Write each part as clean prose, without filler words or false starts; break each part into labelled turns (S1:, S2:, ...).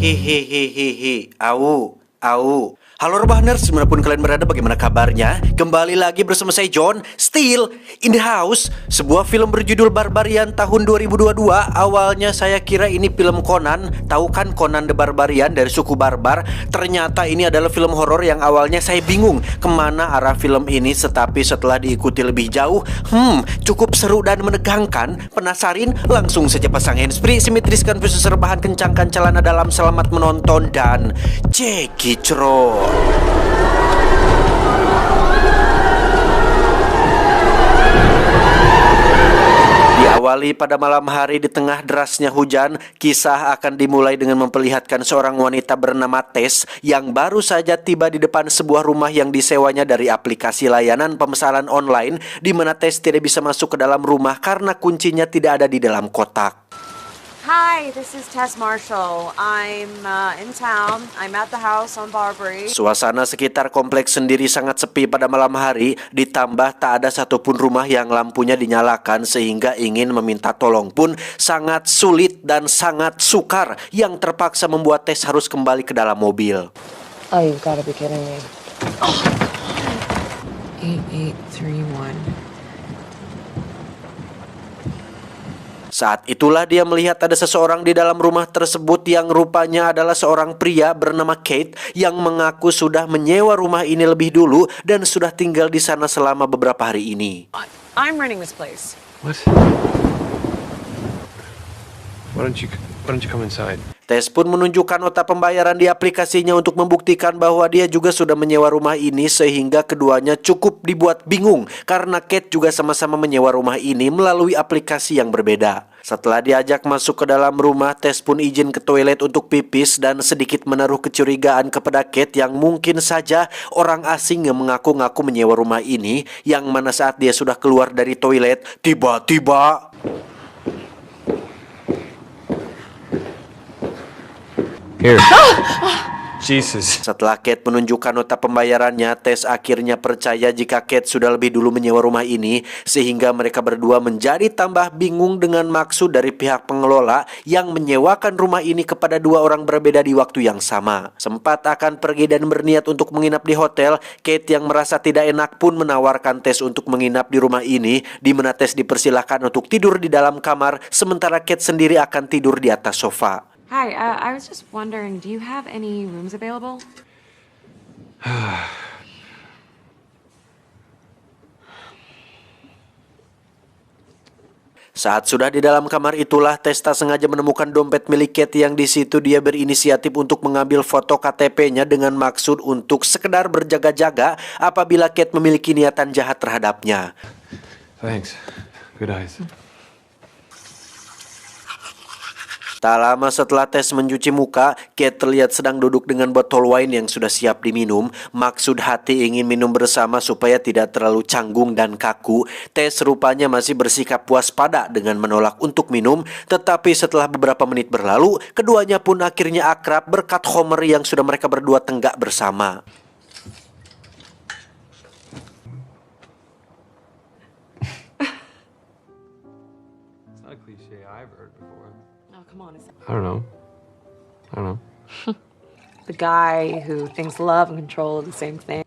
S1: Hihihihihi, au. Halo Rebahners, dimanapun kalian berada, bagaimana kabarnya? Kembali lagi bersama saya John, Still in the House. Sebuah film berjudul Barbarian tahun 2022. Awalnya saya kira ini film Conan. Tahu kan Conan the Barbarian dari suku Barbar? Ternyata ini adalah film horor yang awalnya saya bingung kemana arah film ini. Tetapi setelah diikuti lebih jauh, cukup seru dan menegangkan. Penasarin? Langsung saja pasang handsfree, simetriskan visus rebahan, kencangkan celana dalam, selamat menonton dan cekicro. Diawali pada malam hari di tengah derasnya hujan, kisah akan dimulai dengan memperlihatkan seorang wanita bernama Tess yang baru saja tiba di depan sebuah rumah yang disewanya dari aplikasi layanan pemesanan online, di mana Tess tidak bisa masuk ke dalam rumah karena kuncinya tidak ada di dalam kotak.
S2: Hi, this is Tess Marshall. I'm in town. I'm at the house on Barbary.
S1: Suasana sekitar kompleks sendiri sangat sepi pada malam hari, ditambah tak ada satupun rumah yang lampunya dinyalakan, sehingga ingin meminta tolong pun sangat sulit dan sangat sukar, yang terpaksa membuat Tess harus kembali ke dalam mobil.
S2: Oh, you've got to be kidding me. 8831.
S1: Saat itulah dia melihat ada seseorang di dalam rumah tersebut yang rupanya adalah seorang pria bernama Kate yang mengaku sudah menyewa rumah ini lebih dulu dan sudah tinggal di sana selama beberapa hari ini.
S2: I'm renting this place.
S3: What? Why don't you come inside?
S1: Tess pun menunjukkan nota pembayaran di aplikasinya untuk membuktikan bahwa dia juga sudah menyewa rumah ini, sehingga keduanya cukup dibuat bingung karena Kate juga sama-sama menyewa rumah ini melalui aplikasi yang berbeda. Setelah diajak masuk ke dalam rumah, Tess pun izin ke toilet untuk pipis dan sedikit menaruh kecurigaan kepada Kate yang mungkin saja orang asing yang mengaku-ngaku menyewa rumah ini, yang mana saat dia sudah keluar dari toilet, tiba-tiba
S3: Here. Jesus.
S1: setelah Kate menunjukkan nota pembayarannya, Tess akhirnya percaya jika Kate sudah lebih dulu menyewa rumah ini, sehingga mereka berdua menjadi tambah bingung dengan maksud dari pihak pengelola yang menyewakan rumah ini kepada dua orang berbeda di waktu yang sama. Sempat akan pergi dan berniat untuk menginap di hotel, Kate yang merasa tidak enak pun menawarkan Tess untuk menginap di rumah ini, di mana Tess dipersilahkan untuk tidur di dalam kamar, sementara Kate sendiri akan tidur di atas sofa.
S2: Hi, I was just wondering, do you have any rooms available?
S1: Saat sudah di dalam kamar itulah Tess tak sengaja menemukan dompet milik Kate yang di situ dia berinisiatif untuk mengambil foto KTP-nya dengan maksud untuk sekedar berjaga-jaga apabila Kate memiliki niatan jahat terhadapnya.
S3: Thanks. Good eyes.
S1: Tak lama setelah Tess mencuci muka, Kate terlihat sedang duduk dengan botol wine yang sudah siap diminum. Maksud hati ingin minum bersama supaya tidak terlalu canggung dan kaku. Tess rupanya masih bersikap waspada dengan menolak untuk minum. Tetapi setelah beberapa menit berlalu, keduanya pun akhirnya akrab berkat Homer yang sudah mereka berdua tenggak bersama.
S3: It's not a cliche I've heard before.
S2: Oh, come on.
S3: I don't know.
S2: The guy who thinks love and control are the same thing.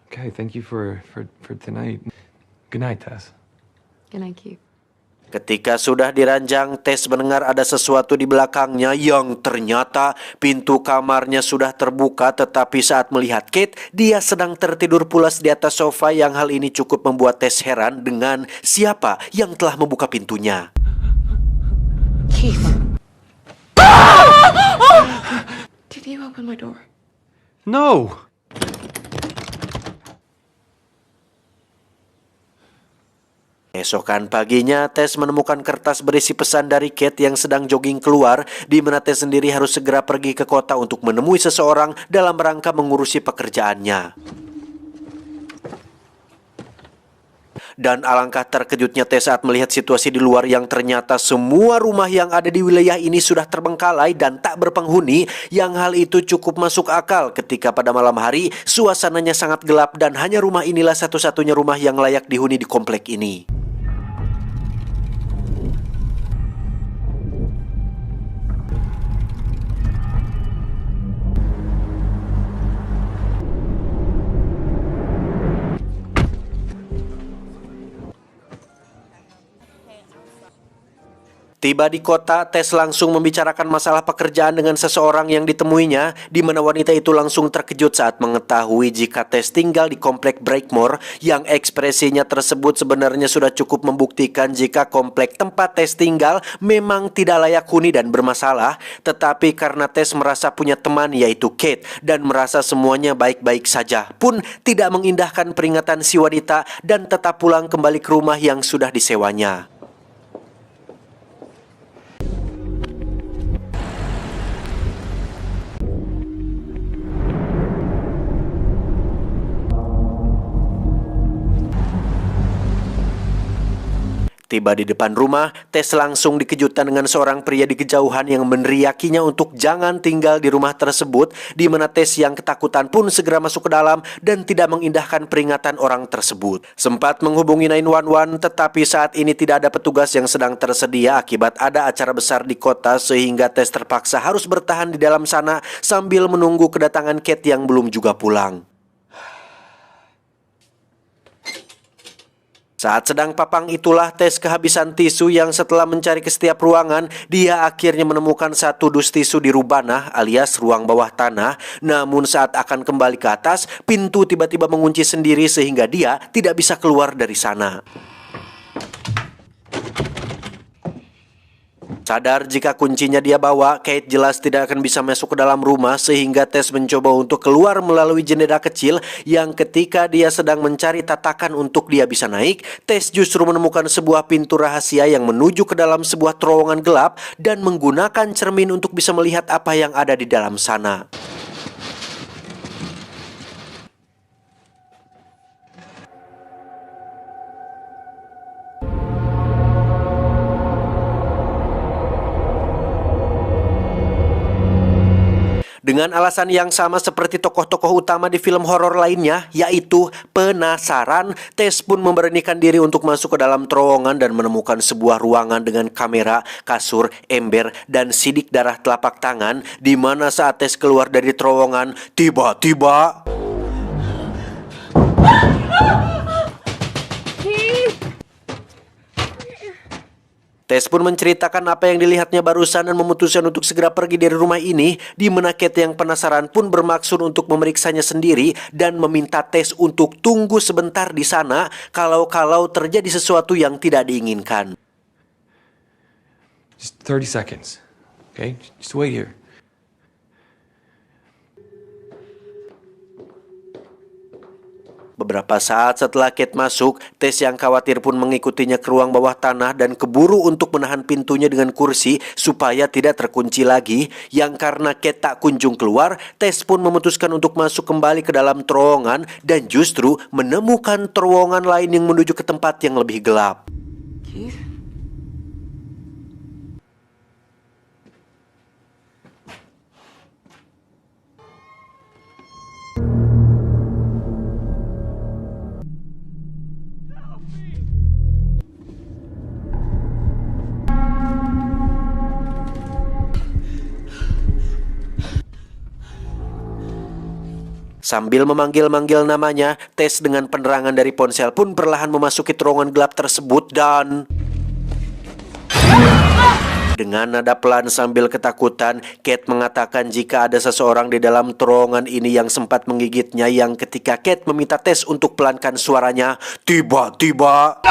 S3: Okay, thank you for tonight. Good night, Tess.
S2: Good night, Keith.
S1: Ketika sudah diranjang, Tess mendengar ada sesuatu di belakangnya yang ternyata pintu kamarnya sudah terbuka. Tetapi saat melihat Kate, dia sedang tertidur pulas di atas sofa, yang hal ini cukup membuat Tess heran dengan siapa yang telah membuka pintunya.
S2: Keith. Did you open my door?
S3: No!
S1: Esokan paginya, Tess menemukan kertas berisi pesan dari Kate yang sedang jogging keluar, di mana Tess sendiri harus segera pergi ke kota untuk menemui seseorang dalam rangka mengurusi pekerjaannya. Dan alangkah terkejutnya Tess saat melihat situasi di luar yang ternyata semua rumah yang ada di wilayah ini sudah terbengkalai dan tak berpenghuni, yang hal itu cukup masuk akal ketika pada malam hari suasananya sangat gelap dan hanya rumah inilah satu-satunya rumah yang layak dihuni di komplek ini. Tiba di kota, Tess langsung membicarakan masalah pekerjaan dengan seseorang yang ditemuinya, di mana wanita itu langsung terkejut saat mengetahui jika Tess tinggal di komplek Breakmore, yang ekspresinya tersebut sebenarnya sudah cukup membuktikan jika komplek tempat Tess tinggal memang tidak layak huni dan bermasalah. Tetapi karena Tess merasa punya teman yaitu Kate dan merasa semuanya baik-baik saja, pun tidak mengindahkan peringatan si wanita dan tetap pulang kembali ke rumah yang sudah disewanya. Tiba di depan rumah, Tess langsung dikejutkan dengan seorang pria di kejauhan yang meneriakinya untuk jangan tinggal di rumah tersebut, di mana Tess yang ketakutan pun segera masuk ke dalam dan tidak mengindahkan peringatan orang tersebut. Sempat menghubungi 911, tetapi saat ini tidak ada petugas yang sedang tersedia akibat ada acara besar di kota, sehingga Tess terpaksa harus bertahan di dalam sana sambil menunggu kedatangan Kate yang belum juga pulang. Saat sedang papang itulah Tess kehabisan tisu yang setelah mencari ke setiap ruangan, dia akhirnya menemukan satu dus tisu di Rubanah alias ruang bawah tanah. Namun saat akan kembali ke atas, pintu tiba-tiba mengunci sendiri sehingga dia tidak bisa keluar dari sana. Sadar jika kuncinya dia bawa, Kate jelas tidak akan bisa masuk ke dalam rumah, sehingga Tess mencoba untuk keluar melalui jendela kecil yang ketika dia sedang mencari tatakan untuk dia bisa naik, Tess justru menemukan sebuah pintu rahasia yang menuju ke dalam sebuah terowongan gelap dan menggunakan cermin untuk bisa melihat apa yang ada di dalam sana. Dengan alasan yang sama seperti tokoh-tokoh utama di film horor lainnya, yaitu penasaran, Tess pun memberanikan diri untuk masuk ke dalam terowongan dan menemukan sebuah ruangan dengan kamera, kasur, ember, dan sidik darah telapak tangan, di mana saat Tess keluar dari terowongan, tiba-tiba Tess pun menceritakan apa yang dilihatnya barusan dan memutuskan untuk segera pergi dari rumah ini, di mana Kate yang penasaran pun bermaksud untuk memeriksanya sendiri dan meminta Tess untuk tunggu sebentar di sana kalau terjadi sesuatu yang tidak diinginkan.
S3: Just 30 seconds, okay? Just wait here.
S1: Beberapa saat setelah Kate masuk, Tess yang khawatir pun mengikutinya ke ruang bawah tanah dan keburu untuk menahan pintunya dengan kursi supaya tidak terkunci lagi. Yang karena Kate tak kunjung keluar, Tess pun memutuskan untuk masuk kembali ke dalam terowongan dan justru menemukan terowongan lain yang menuju ke tempat yang lebih gelap.
S2: Keith?
S1: Sambil memanggil-manggil namanya, Tess dengan penerangan dari ponsel pun perlahan memasuki terowongan gelap tersebut dan dengan nada pelan sambil ketakutan, Kate mengatakan jika ada seseorang di dalam terowongan ini yang sempat menggigitnya, yang ketika Kate meminta Tess untuk pelankan suaranya, tiba-tiba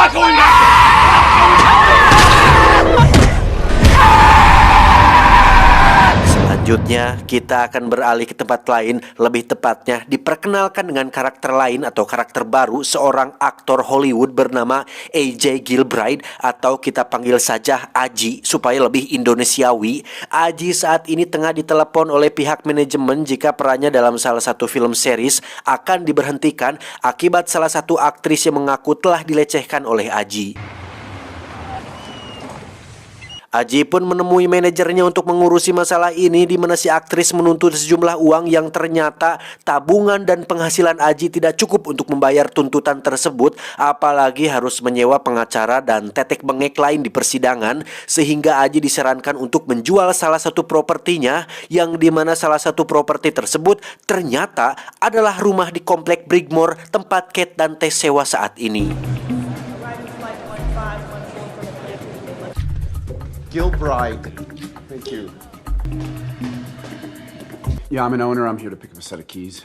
S1: selanjutnya, kita akan beralih ke tempat lain, lebih tepatnya diperkenalkan dengan karakter lain atau karakter baru, seorang aktor Hollywood bernama AJ Gilbride atau kita panggil saja Aji supaya lebih Indonesiawi. Aji saat ini tengah ditelepon oleh pihak manajemen jika perannya dalam salah satu film series akan diberhentikan akibat salah satu aktris yang mengaku telah dilecehkan oleh Aji. Aji pun menemui manajernya untuk mengurusi masalah ini, di mana si aktris menuntut sejumlah uang yang ternyata tabungan dan penghasilan Aji tidak cukup untuk membayar tuntutan tersebut, apalagi harus menyewa pengacara dan tetek bengek lain di persidangan, sehingga Aji disarankan untuk menjual salah satu propertinya, yang di mana salah satu properti tersebut ternyata adalah rumah di komplek Breakmore tempat Kate dan Tess sewa saat ini.
S4: Gilbride. Thank you. Yeah, I'm an owner. I'm here to pick up a set of keys.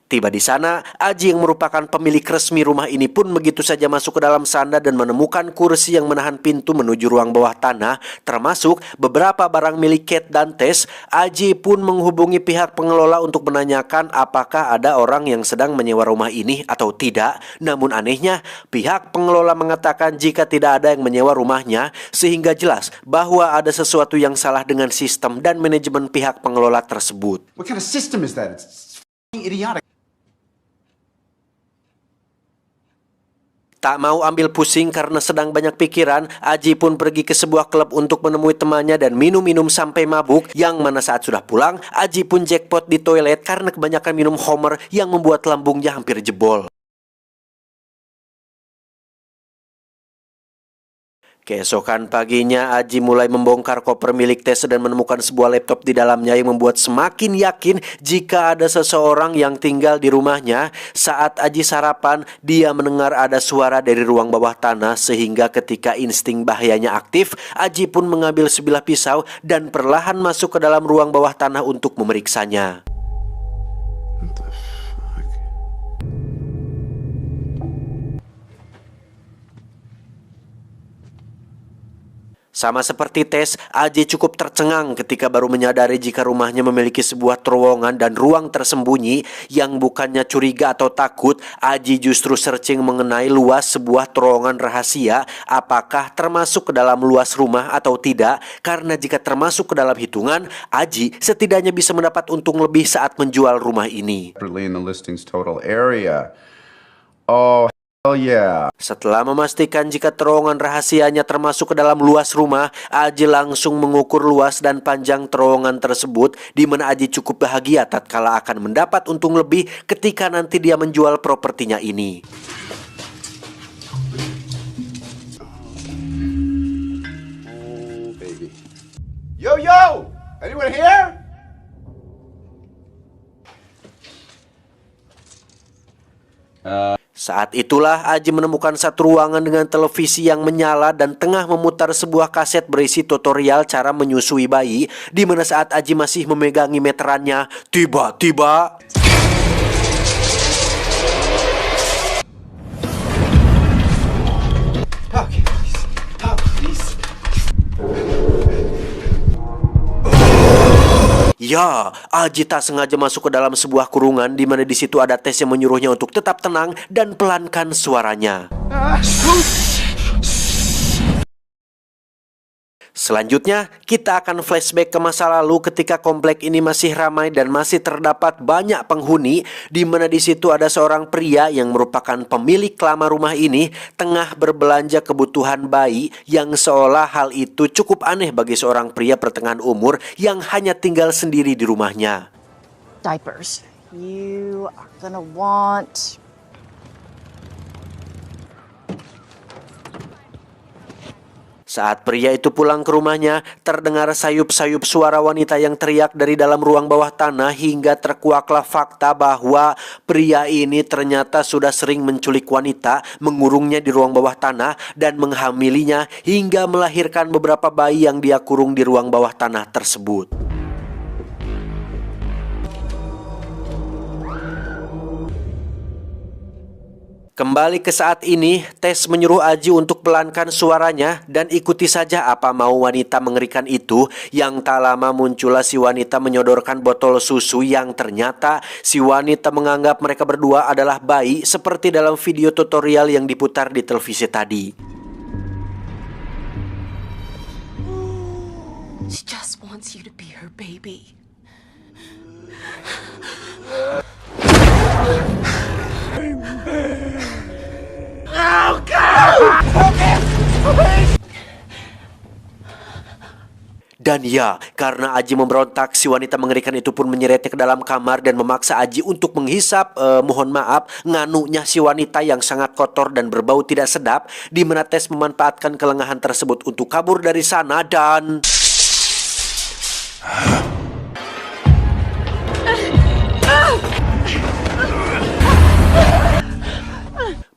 S1: Tiba di sana, Aji yang merupakan pemilik resmi rumah ini pun begitu saja masuk ke dalam sana dan menemukan kursi yang menahan pintu menuju ruang bawah tanah, termasuk beberapa barang milik Kate dan Tess. Aji pun menghubungi pihak pengelola untuk menanyakan apakah ada orang yang sedang menyewa rumah ini atau tidak. Namun anehnya, pihak pengelola mengatakan jika tidak ada yang menyewa rumahnya, sehingga jelas bahwa ada sesuatu yang salah dengan sistem dan manajemen pihak pengelola tersebut.
S4: What kind of system is that? It's idiotic.
S1: Tak mau ambil pusing karena sedang banyak pikiran, Aji pun pergi ke sebuah klub untuk menemui temannya dan minum-minum sampai mabuk. Yang mana saat sudah pulang, Aji pun jackpot di toilet karena kebanyakan minum Homer yang membuat lambungnya hampir jebol. Keesokan paginya, Aji mulai membongkar koper milik Tess dan menemukan sebuah laptop di dalamnya yang membuat semakin yakin jika ada seseorang yang tinggal di rumahnya. Saat Aji sarapan, dia mendengar ada suara dari ruang bawah tanah sehingga ketika insting bahayanya aktif, Aji pun mengambil sebilah pisau dan perlahan masuk ke dalam ruang bawah tanah untuk memeriksanya.
S4: What the fuck?
S1: Sama seperti Tess, Aji cukup tercengang ketika baru menyadari jika rumahnya memiliki sebuah terowongan dan ruang tersembunyi. Yang bukannya curiga atau takut, Aji justru searching mengenai luas sebuah terowongan rahasia, apakah termasuk ke dalam luas rumah atau tidak. Karena jika termasuk ke dalam hitungan, Aji setidaknya bisa mendapat untung lebih saat menjual rumah ini.
S4: Separately in the listing's total area. Oh, hell yeah.
S1: Setelah memastikan jika terowongan rahasianya termasuk ke dalam luas rumah, Aji langsung mengukur luas dan panjang terowongan tersebut, di mana Aji cukup bahagia tatkala akan mendapat untung lebih ketika nanti dia menjual propertinya ini.
S4: Oh, baby. Yo, yo! Anyone here?
S1: Saat itulah Aji menemukan satu ruangan dengan televisi yang menyala dan tengah memutar sebuah kaset berisi tutorial cara menyusui bayi, di mana saat Aji masih memegangi meterannya, tiba-tiba
S4: Okay, please. Oh, please.
S1: ya, Aji tak sengaja masuk ke dalam sebuah kurungan di mana di situ ada Tess yang menyuruhnya untuk tetap tenang dan pelankan suaranya. Selanjutnya, kita akan flashback ke masa lalu ketika komplek ini masih ramai dan masih terdapat banyak penghuni, di mana di situ ada seorang pria yang merupakan pemilik lama rumah ini tengah berbelanja kebutuhan bayi, yang seolah hal itu cukup aneh bagi seorang pria pertengahan umur yang hanya tinggal sendiri di rumahnya.
S2: Diapers. You are gonna want...
S1: Saat pria itu pulang ke rumahnya, terdengar sayup-sayup suara wanita yang teriak dari dalam ruang bawah tanah hingga terkuaklah fakta bahwa pria ini ternyata sudah sering menculik wanita, mengurungnya di ruang bawah tanah dan menghamilinya hingga melahirkan beberapa bayi yang dia kurung di ruang bawah tanah tersebut. Kembali ke saat ini, Tess menyuruh Aji untuk pelankan suaranya dan ikuti saja apa mau wanita mengerikan itu. Yang tak lama muncullah si wanita menyodorkan botol susu yang ternyata si wanita menganggap mereka berdua adalah bayi seperti dalam video tutorial yang diputar di televisi tadi.
S2: She just wants you to be her baby.
S1: Dan ya, karena Aji memberontak, si wanita mengerikan itu pun menyeretnya ke dalam kamar dan memaksa Aji untuk menghisap, nganunya si wanita yang sangat kotor dan berbau tidak sedap, di mana Tess memanfaatkan kelengahan tersebut untuk kabur dari sana dan...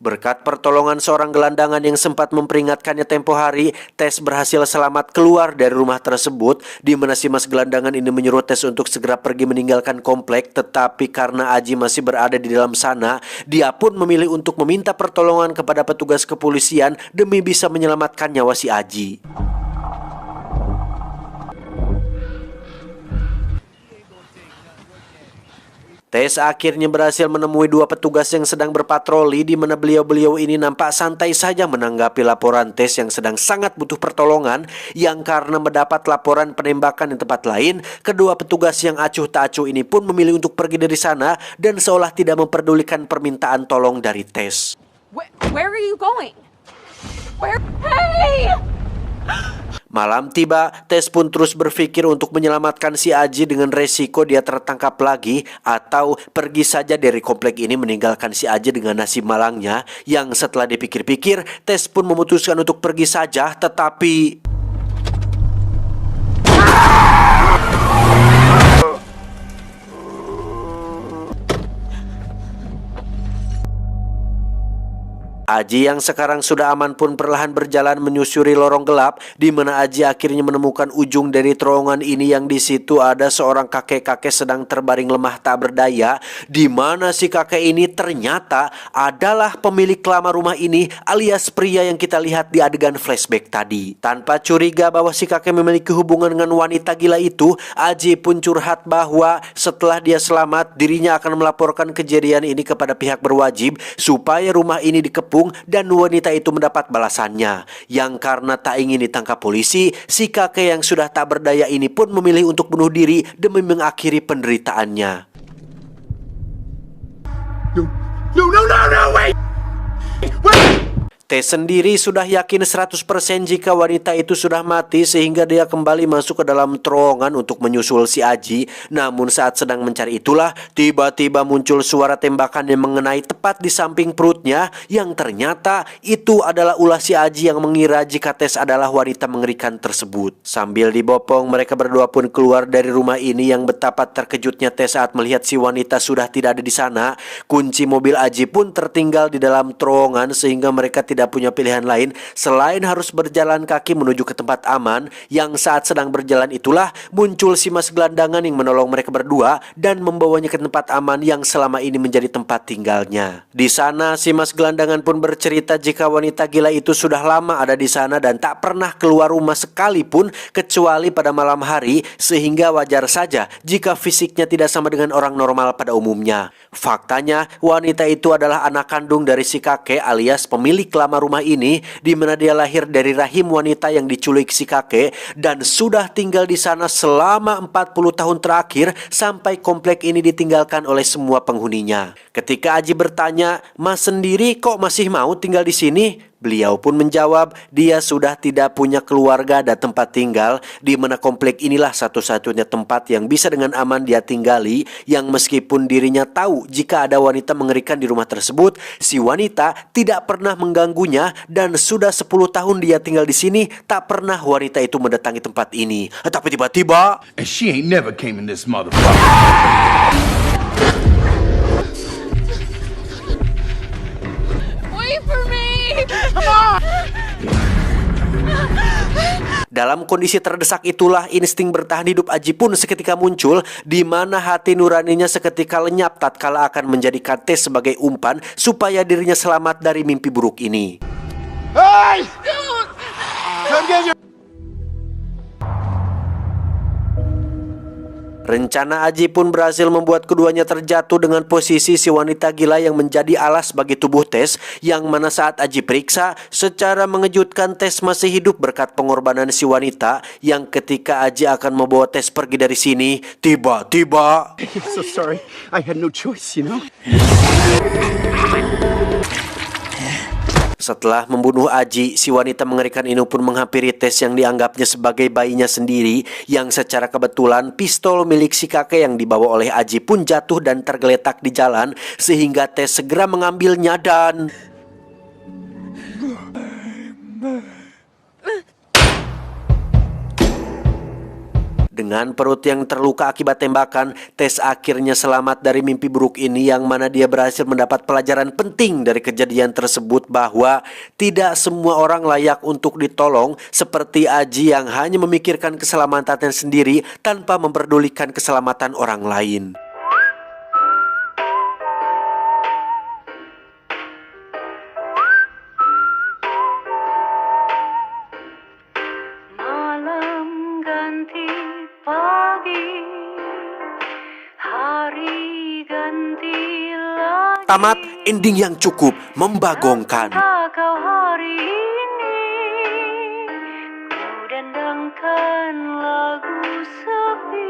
S1: Berkat pertolongan seorang gelandangan yang sempat memperingatkannya tempo hari, Tess berhasil selamat keluar dari rumah tersebut, di mana si mas gelandangan ini menyuruh Tess untuk segera pergi meninggalkan komplek. Tetapi karena Aji masih berada di dalam sana, dia pun memilih untuk meminta pertolongan kepada petugas kepolisian demi bisa menyelamatkan nyawa si Aji. Tess akhirnya berhasil menemui dua petugas yang sedang berpatroli, di mana beliau-beliau ini nampak santai saja menanggapi laporan Tess yang sedang sangat butuh pertolongan, yang karena mendapat laporan penembakan di tempat lain, kedua petugas yang acuh tak acuh ini pun memilih untuk pergi dari sana dan seolah tidak memperdulikan permintaan tolong dari Tess.
S2: Where are you going? Hey!
S1: Malam tiba, Tess pun terus berpikir untuk menyelamatkan si Aji dengan resiko dia tertangkap lagi atau pergi saja dari komplek ini meninggalkan si Aji dengan nasib malangnya. Yang setelah dipikir-pikir, Tess pun memutuskan untuk pergi saja, tetapi Aji yang sekarang sudah aman pun perlahan berjalan menyusuri lorong gelap, di mana Aji akhirnya menemukan ujung dari terowongan ini, yang di situ ada seorang kakek-kakek sedang terbaring lemah tak berdaya, di mana si kakek ini ternyata adalah pemilik lama rumah ini alias pria yang kita lihat di adegan flashback tadi. Tanpa curiga bahwa si kakek memiliki hubungan dengan wanita gila itu, Aji pun curhat bahwa setelah dia selamat, dirinya akan melaporkan kejadian ini kepada pihak berwajib supaya rumah ini dikepung dan wanita itu mendapat balasannya. Yang karena tak ingin ditangkap polisi, si kakek yang sudah tak berdaya ini pun memilih untuk bunuh diri demi mengakhiri penderitaannya. No, wait! Tess sendiri sudah yakin 100% jika wanita itu sudah mati, sehingga dia kembali masuk ke dalam terowongan untuk menyusul si Aji. Namun saat sedang mencari itulah, tiba-tiba muncul suara tembakan yang mengenai tepat di samping perutnya, yang ternyata itu adalah ulah si Aji yang mengira jika Tess adalah wanita mengerikan tersebut. Sambil dibopong, mereka berdua pun keluar dari rumah ini. Yang betapa terkejutnya Tess saat melihat si wanita sudah tidak ada di sana. Kunci mobil Aji pun tertinggal di dalam terowongan, sehingga mereka tidak punya pilihan lain selain harus berjalan kaki menuju ke tempat aman. Yang saat sedang berjalan itulah muncul si mas gelandangan yang menolong mereka berdua dan membawanya ke tempat aman yang selama ini menjadi tempat tinggalnya. Di sana si mas gelandangan pun bercerita jika wanita gila itu sudah lama ada di sana dan tak pernah keluar rumah sekalipun kecuali pada malam hari, sehingga wajar saja jika fisiknya tidak sama dengan orang normal pada umumnya. Faktanya wanita itu adalah anak kandung dari si kakek alias pemilik lama rumah ini, di mana dia lahir dari rahim wanita yang diculik si kakek dan sudah tinggal di sana selama 40 tahun terakhir sampai komplek ini ditinggalkan oleh semua penghuninya. Ketika Aji bertanya, "Mas sendiri kok masih mau tinggal di sini?" Beliau pun menjawab, dia sudah tidak punya keluarga dan tempat tinggal, di mana komplek inilah satu-satunya tempat yang bisa dengan aman dia tinggali. Yang meskipun dirinya tahu jika ada wanita mengerikan di rumah tersebut, si wanita tidak pernah mengganggunya dan sudah 10 tahun dia tinggal di sini, tak pernah wanita itu mendatangi tempat ini. Tapi tiba-tiba,
S5: And she ain't never came in this motherfucker.
S2: Wait for me!
S1: dalam kondisi terdesak itulah insting bertahan hidup Aji pun seketika muncul, di mana hati nuraninya seketika lenyap tatkala akan menjadikan Tess sebagai umpan supaya dirinya selamat dari mimpi buruk ini.
S5: Hey! Come get your...
S1: Rencana Aji pun berhasil membuat keduanya terjatuh dengan posisi si wanita gila yang menjadi alas bagi tubuh Tess, yang mana saat Aji periksa, secara mengejutkan Tess masih hidup berkat pengorbanan si wanita. Yang ketika Aji akan membawa Tess pergi dari sini, tiba-tiba
S5: I'm so sorry. I had no choice, you know?
S1: setelah membunuh Aji, si wanita mengerikan ini pun menghampiri Tess yang dianggapnya sebagai bayinya sendiri, yang secara kebetulan pistol milik si kakek yang dibawa oleh Aji pun jatuh dan tergeletak di jalan, sehingga Tess segera mengambilnya dan Dengan perut yang terluka akibat tembakan, Tess akhirnya selamat dari mimpi buruk ini, yang mana dia berhasil mendapat pelajaran penting dari kejadian tersebut, bahwa tidak semua orang layak untuk ditolong, seperti Aji yang hanya memikirkan keselamatannya sendiri tanpa memperdulikan keselamatan orang lain.
S6: Malam ganti pagi, hari ganti lagi.
S1: Tamat ending yang cukup membagongkan.
S6: Kau hari ini ku dandangkan lagu sepi.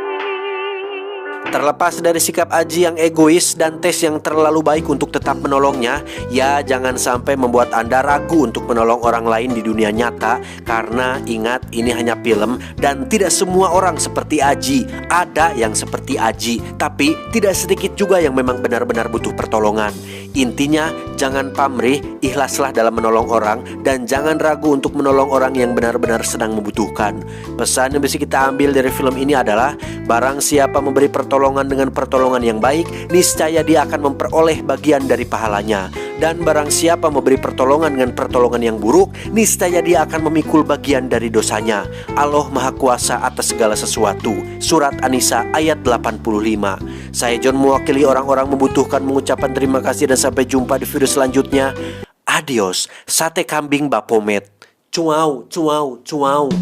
S1: Terlepas dari sikap Aji yang egois dan Tess yang terlalu baik untuk tetap menolongnya, ya jangan sampai membuat Anda ragu untuk menolong orang lain di dunia nyata. Karena ingat, ini hanya film dan tidak semua orang seperti Aji. Ada yang seperti Aji, tapi tidak sedikit juga yang memang benar-benar butuh pertolongan. Intinya, jangan pamrih, ikhlaslah dalam menolong orang, dan jangan ragu untuk menolong orang yang benar-benar sedang membutuhkan. Pesan yang bisa kita ambil dari film ini adalah, barang siapa memberi pertolongan dengan pertolongan yang baik, niscaya dia akan memperoleh bagian dari pahalanya. Dan barang siapa memberi pertolongan dengan pertolongan yang buruk, niscaya dia akan memikul bagian dari dosanya. Allah Maha Kuasa atas segala sesuatu. Surat An-Nisa ayat 85. Saya John, mewakili orang-orang membutuhkan, mengucapkan terima kasih dan sampai jumpa di video selanjutnya. Adios, sate kambing Bapomet. Cuau, cuau, cuau.